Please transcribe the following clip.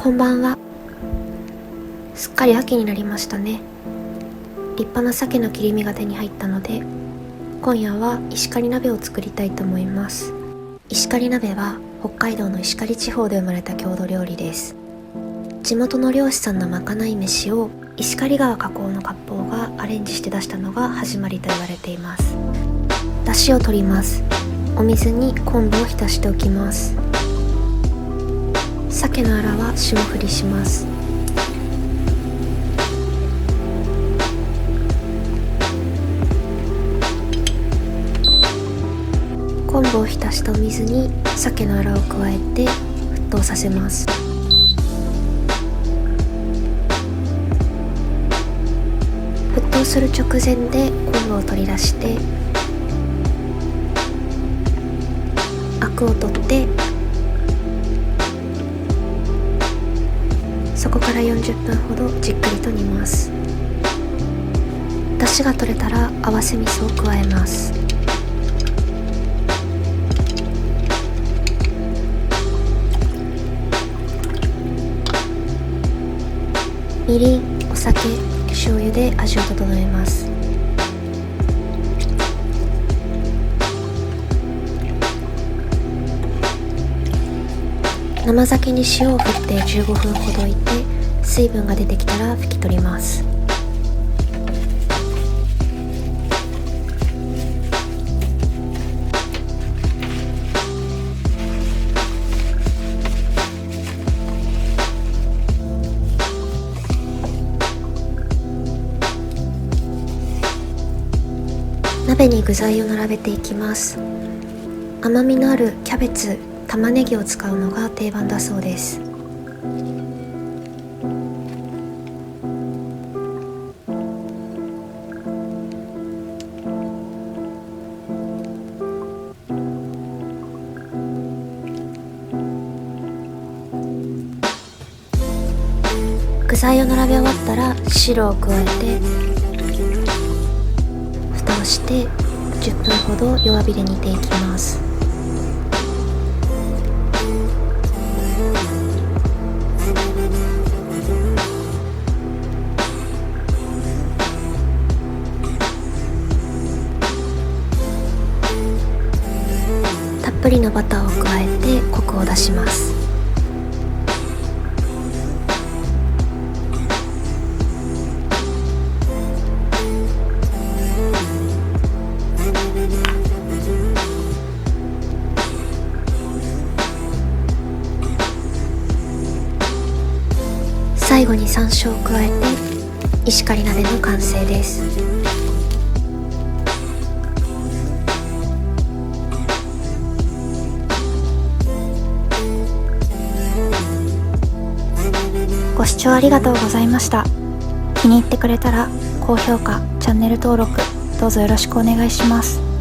こんばんは。すっかり秋になりましたね。立派な鮭の切り身が手に入ったので、今夜は石狩鍋を作りたいと思います。石狩鍋は北海道の石狩地方で生まれた郷土料理です。地元の漁師さんのまかない飯を石狩川河口の割烹がアレンジして出したのが始まりと言われています。出汁を取ります。お水に昆布を浸しておきます。鮭のアラは霜降りします。昆布を浸したお水に鮭のアラを加えて沸騰させます。沸騰する直前で昆布を取り出してアクを取ってそこから40分ほどじっくりと煮ます。出汁が取れたら合わせ味噌を加えます。みりん、お酒、醤油で味を整えます。生鮭に塩を振って15分ほど置いて水分が出てきたら拭き取ります。鍋に具材を並べていきます。甘みのあるキャベツ、玉ねぎを使うのが定番だそうです。具材を並べ終わったら汁を加えて蓋をして10分ほど弱火で煮ていきます。たっぷりのバターを加えてコクを出します。最後に山椒を加えて石狩鍋の完成です。ご視聴ありがとうございました。気に入ってくれたら高評価、チャンネル登録どうぞよろしくお願いします。